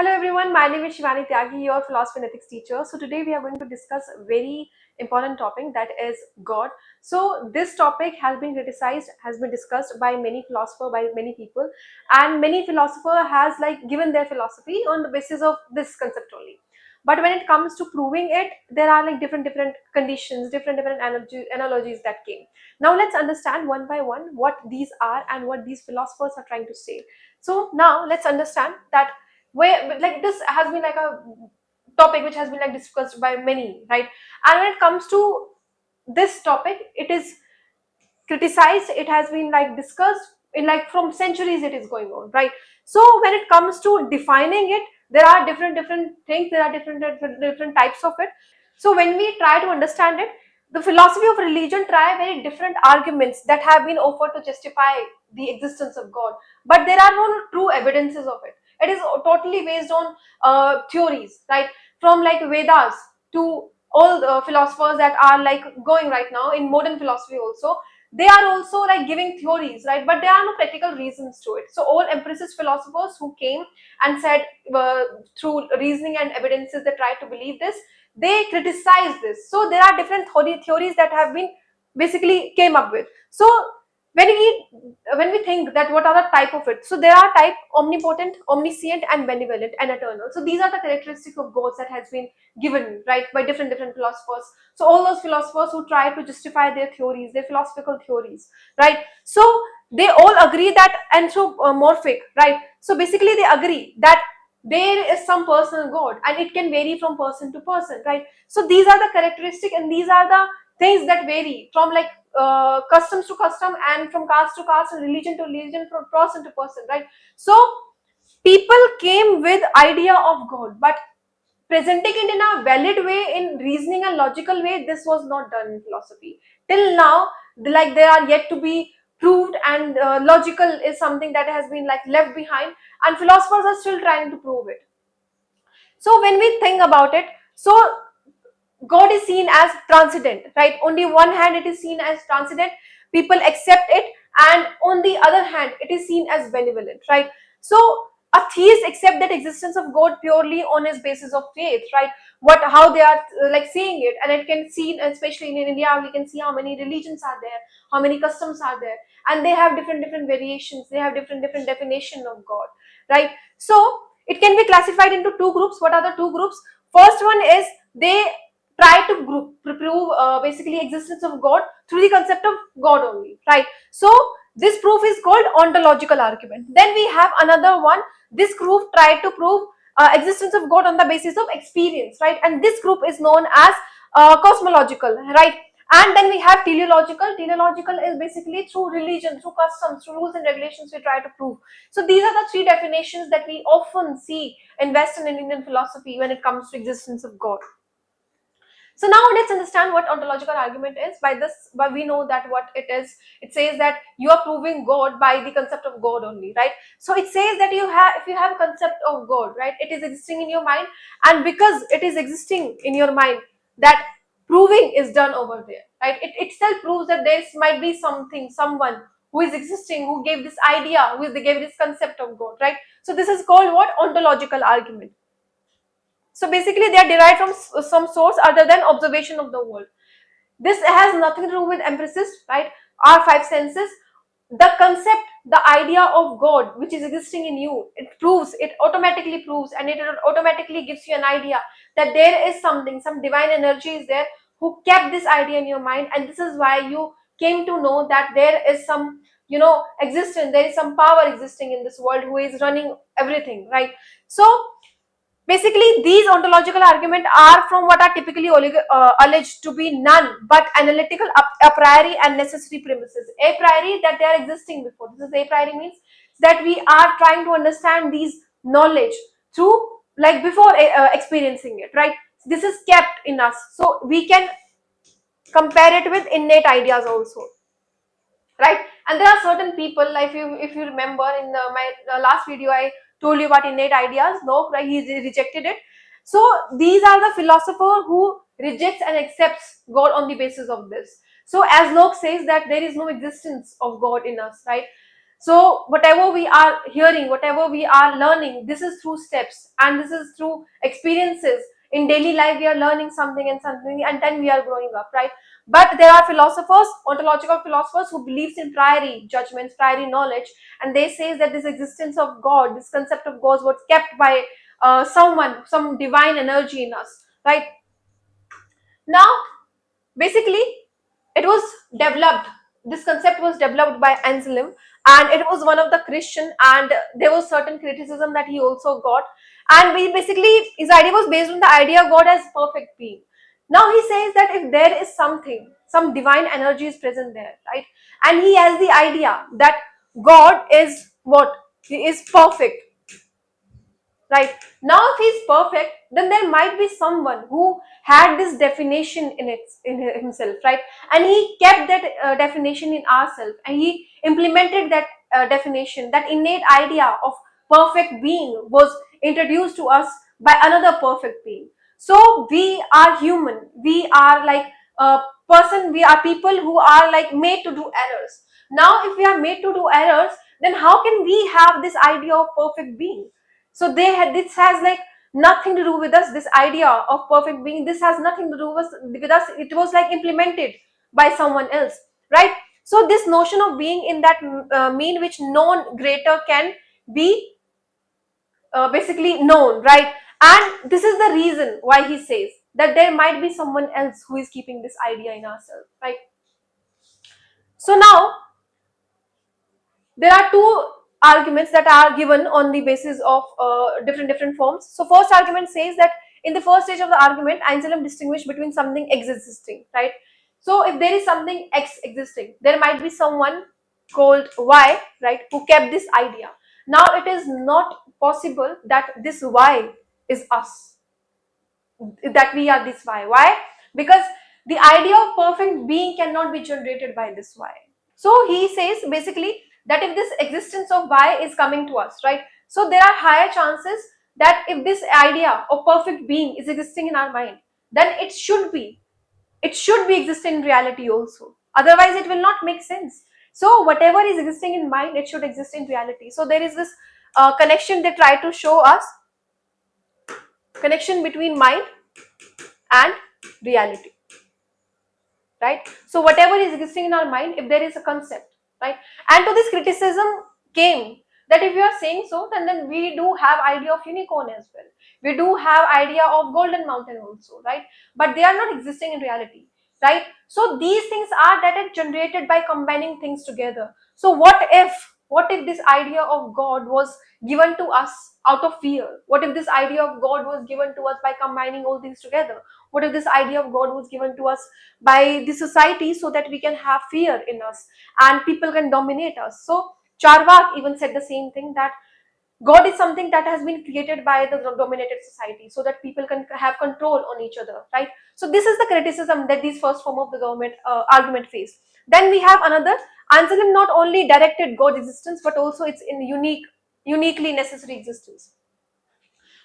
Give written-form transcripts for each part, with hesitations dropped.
Hello everyone, my name is Shivani Tyagi, your philosophy and ethics teacher. So today we are going to discuss a very important topic, that is God. So this topic has been criticized, has been discussed by many philosophers, by many people, and many philosopher has given their philosophy on the basis of this concept only. But when it comes to proving it, there are different conditions, different analogies that came. Now let's understand one by one what these are and what these philosophers are trying to say. So now let's understand that where this has been a topic which has been discussed by many, right? And when it comes to this topic, it is criticized, it has been discussed in from centuries, it is going on, right? So when it comes to defining it, there are different things, there are different types of it. So when we try to understand it, the philosophy of religion try very different arguments that have been offered to justify the existence of God, but there are no true evidences of it. It is totally based on theories, right? From Vedas to all the philosophers that are going right now in modern philosophy also, they are also giving theories, right? But there are no practical reasons to it. So all empiricist philosophers who came and said, through reasoning and evidences, they try to believe this, they criticize this. So there are different theories that have been basically came up with. So when we think that what are the type of it, so there are type omnipotent, omniscient, and benevolent, and eternal. So these are the characteristics of gods that has been given, right, by different philosophers. So all those philosophers who try to justify their theories, their philosophical theories, right? So they all agree that anthropomorphic, right? So basically they agree that there is some personal god and it can vary from person to person, right? So these are the characteristics and these are the things that vary from customs to custom, and from caste to caste, and religion to religion, from person to person, right? So people came with idea of god, but presenting it in a valid way, in reasoning and logical way, this was not done in philosophy till now. They are yet to be proved, and logical is something that has been left behind, and philosophers are still trying to prove it. So when we think about it, so God is seen as transcendent, right? On the one hand, it is seen as transcendent, people accept it, and on the other hand, it is seen as benevolent, right? So a theist accept that existence of God purely on his basis of faith, right? How they are seeing it, and it can see, especially in India, we can see how many religions are there, how many customs are there, and they have different variations, they have different definition of God, right? So it can be classified into two groups. What are the two groups? First one is they try to prove basically existence of God through the concept of God only, right? So this proof is called ontological argument. Then we have another one. This group tried to prove existence of God on the basis of experience, right? And this group is known as cosmological, right? And then we have teleological. Teleological is basically through religion, through customs, through rules and regulations we try to prove. So these are the three definitions that we often see in Western and Indian philosophy when it comes to existence of God. So now let's understand what ontological argument is. But we know that what it is. It says that you are proving God by the concept of God only, right? So it says that if you have a concept of God, right, it is existing in your mind, and because it is existing in your mind, that proving is done over there, right? It itself proves that there might be something, someone who is existing, who gave this idea, who gave this concept of God, right? So this is called what? Ontological argument. So basically, they are derived from some source other than observation of the world. This has nothing to do with empiricist, right? Our five senses. The concept, the idea of God, which is existing in you, it automatically proves, and it automatically gives you an idea that there is something, some divine energy is there who kept this idea in your mind, and this is why you came to know that there is some, existence, there is some power existing in this world who is running everything, right? So basically, these ontological arguments are from what are typically alleged to be none but analytical a priori and necessary premises. A priori, that they are existing before. This is a priori, means that we are trying to understand these knowledge through before experiencing it, right? This is kept in us, so we can compare it with innate ideas also, right? And there are certain people, like if you remember in my last video, I told you about innate ideas. No, right? He rejected it. So these are the philosopher who rejects and accepts God on the basis of this. So as Locke says that there is no existence of God in us, right? So whatever we are hearing, whatever we are learning, this is through steps and this is through experiences. In daily life, we are learning something and then we are growing up, right? But there are philosophers, ontological philosophers, who believes in priori judgments, priori knowledge, and they say that this existence of God, this concept of God was kept by someone, some divine energy in us, right? Now, basically, it was developed, this concept was developed by Anselm, and it was one of the Christian, and there was certain criticism that he also got. And we basically, his idea was based on the idea of God as perfect being. Now he says that if there is something, some divine energy is present there, right? And he has the idea that God is what? He is perfect, right? Now if he's perfect, then there might be someone who had this definition in himself, right? And he kept that definition in ourselves, and he implemented that definition. That innate idea of perfect being was introduced to us by another perfect being. So we are human, we are like a person, we are people who are like made to do errors. Now if we are made to do errors, then how can we have this idea of perfect being? So they had, this has like nothing to do with us, this idea of perfect being, this has nothing to do with us, it was like implemented by someone else, right? So this notion of being in that mean which known greater can be basically known, right? And this is the reason why he says that there might be someone else who is keeping this idea in ourselves, right? So now there are two arguments that are given on the basis of different forms. So first argument says that in the first stage of the argument, Einstein distinguished between something existing, right? So if there is something X existing, there might be someone called Y, right, who kept this idea. Now it is not possible that this Y is us, that we are this Y. Why? Because the idea of perfect being cannot be generated by this Y. So he says basically that if this existence of Y is coming to us, right? So there are higher chances that if this idea of perfect being is existing in our mind, then it should be existing in reality also. Otherwise, it will not make sense. So whatever is existing in mind, it should exist in reality. So there is this connection they try to show us, connection between mind and reality, right? So whatever is existing in our mind, if there is a concept, right? And to this criticism came that if you are saying so, then we do have idea of unicorn as well, we do have idea of golden mountain also, right? But they are not existing in reality, right? So these things are that are generated by combining things together. So what if this idea of God was given to us out of fear? What if this idea of God was given to us by combining all things together? What if this idea of God was given to us by the society so that we can have fear in us and people can dominate us? So Charvak even said the same thing, that God is something that has been created by the dominated society so that people can have control on each other, right? So this is the criticism that these first form of the government argument face. Then we have another. Anselm not only directed God's existence but also its in uniquely necessary existence.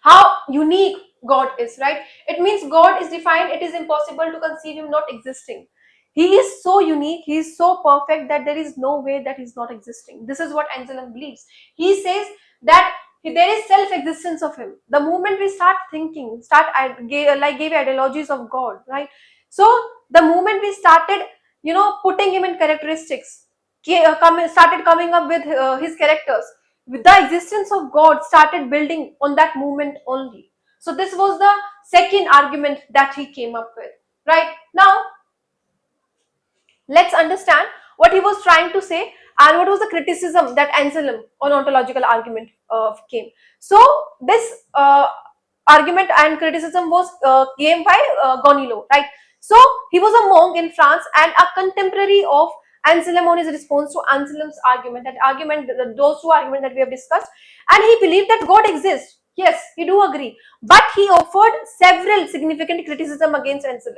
How unique God is, right? It means God is defined, it is impossible to conceive him not existing. He is so unique, he is so perfect that there is no way that he's not existing. This is what Anselm believes. He says that there is self-existence of him. The moment we start thinking, gave ideologies of God, right? So the moment we started, putting him in characteristics, started coming up with his characters, with the existence of God started building on that movement only. So this was the second argument that he came up with. Right now, let's understand what he was trying to say and what was the criticism that Anselm on ontological argument came. So this argument and criticism was came by Gonilo, right? So he was a monk in France and a contemporary of Anselm on his response to Anselm's argument, those two arguments that we have discussed, and he believed that God exists. Yes, he do agree, but he offered several significant criticism against Anselm.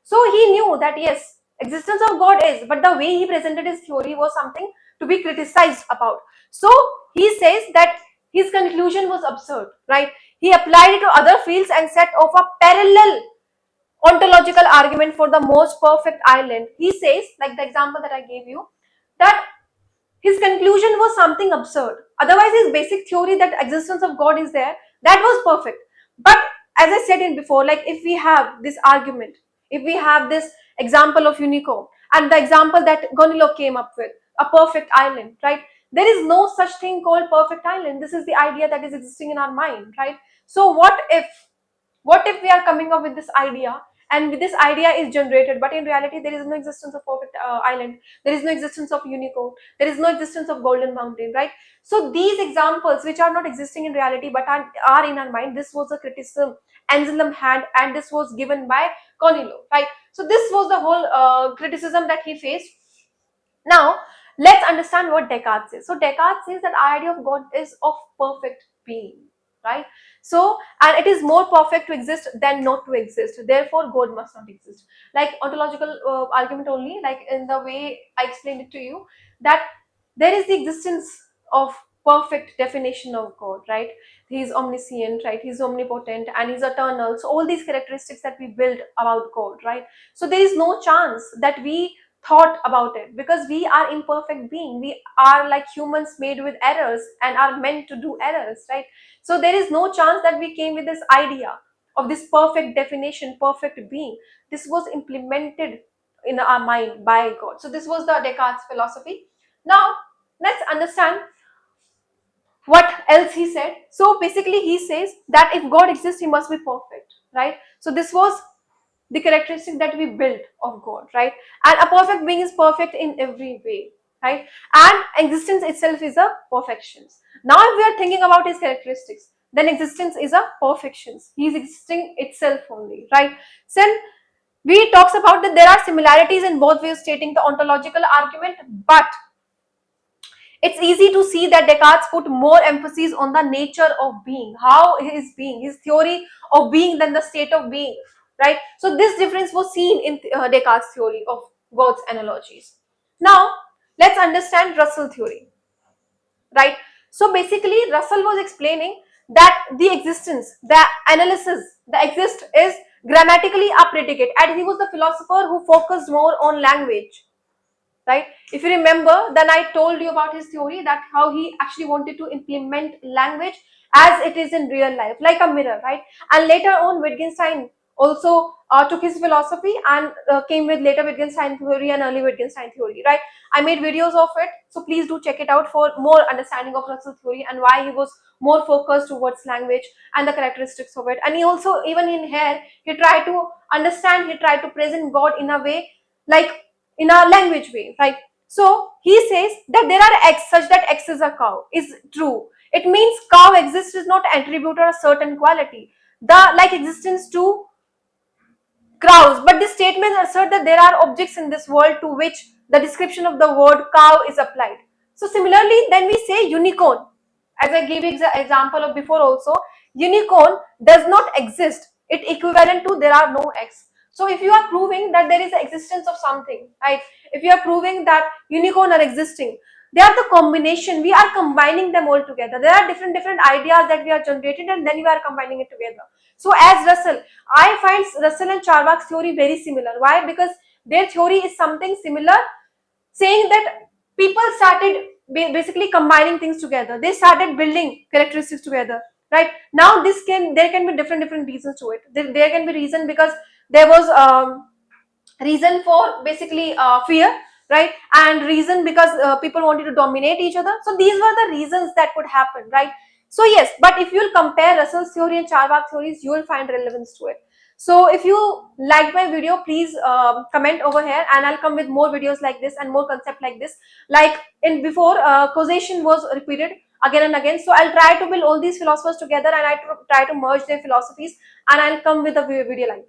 So he knew that yes, existence of God is, but the way he presented his theory was something to be criticized about. So he says that his conclusion was absurd, right? He applied it to other fields and set off a parallel ontological argument for the most perfect island. He says, like the example that I gave you, that his conclusion was something absurd. Otherwise, his basic theory that existence of God is there, that was perfect. But as I said in before, like if we have this argument, if we have this example of unicorn and the example that Gonilo came up with, a perfect island, right? There is no such thing called perfect island. This is the idea that is existing in our mind, right? So what if we are coming up with this idea and this idea is generated, but in reality there is no existence of perfect island, there is no existence of unicorn, there is no existence of golden mountain, right? So these examples which are not existing in reality but are in our mind, this was a criticism Anselm had, and this was given by Conilo, right? So this was the whole criticism that he faced. Now, let's understand what Descartes says. So, Descartes says that our idea of God is of perfect being, right? So, and it is more perfect to exist than not to exist. Therefore, God must not exist. Like ontological argument only, like in the way I explained it to you, that there is the existence of perfect definition of God, right? He is omniscient, right? He's omnipotent and he's eternal. So all these characteristics that we build about God, right? So there is no chance that we thought about it, because we are imperfect being, we are like humans made with errors and are meant to do errors, right? So there is no chance that we came with this idea of this perfect definition, perfect being. This was implemented in our mind by God. So this was the Descartes philosophy. Now let's understand what else he said. So basically he says that if God exists, he must be perfect, right? So this was the characteristic that we built of God, right? And a perfect being is perfect in every way, right? And existence itself is a perfection. Now if we are thinking about his characteristics, then existence is a perfection. He is existing itself only, right? So we talks about that there are similarities in both ways stating the ontological argument, but it's easy to see that Descartes put more emphasis on the nature of being, how is being, his theory of being than the state of being, right? So this difference was seen in Descartes' theory of God's analogies. Now, let's understand Russell theory, right? So basically, Russell was explaining that the existence, the analysis, the exist is grammatically a predicate, and he was the philosopher who focused more on language, right? If you remember, then I told you about his theory, that how he actually wanted to implement language as it is in real life, like a mirror, right? And later on, Wittgenstein also took his philosophy and came with later Wittgenstein theory and early Wittgenstein theory, right? I made videos of it, so please do check it out for more understanding of Russell theory and why he was more focused towards language and the characteristics of it. And he also, even in here, he tried to understand, he tried to present God in a way, like in a language way, right? So he says that there are X such that X is a cow is true. It means cow exists is not attributed a certain quality, the like existence to crows, but this statement assert that there are objects in this world to which the description of the word cow is applied. So similarly, then we say unicorn, as I gave example of before also, unicorn does not exist. It equivalent to there are no X. So if you are proving that there is the existence of something, right? If you are proving that unicorn are existing, they are the combination. We are combining them all together. There are different ideas that we are generating, and then we are combining it together. So as Russell, I find Russell and Charvak's theory very similar. Why? Because their theory is something similar, saying that people started basically combining things together. They started building characteristics together, right? Now there can be different reasons to it. There can be reason because there was reason for basically fear, right? And reason because people wanted to dominate each other. So these were the reasons that could happen, right? So yes, but if you'll compare Russell's theory and Charvak theories, you will find relevance to it. So if you like my video, please comment over here, and I'll come with more videos like this and more concept like this. Like in before, causation was repeated again and again. So I'll try to build all these philosophers together, and I try to merge their philosophies, and I'll come with a video like this.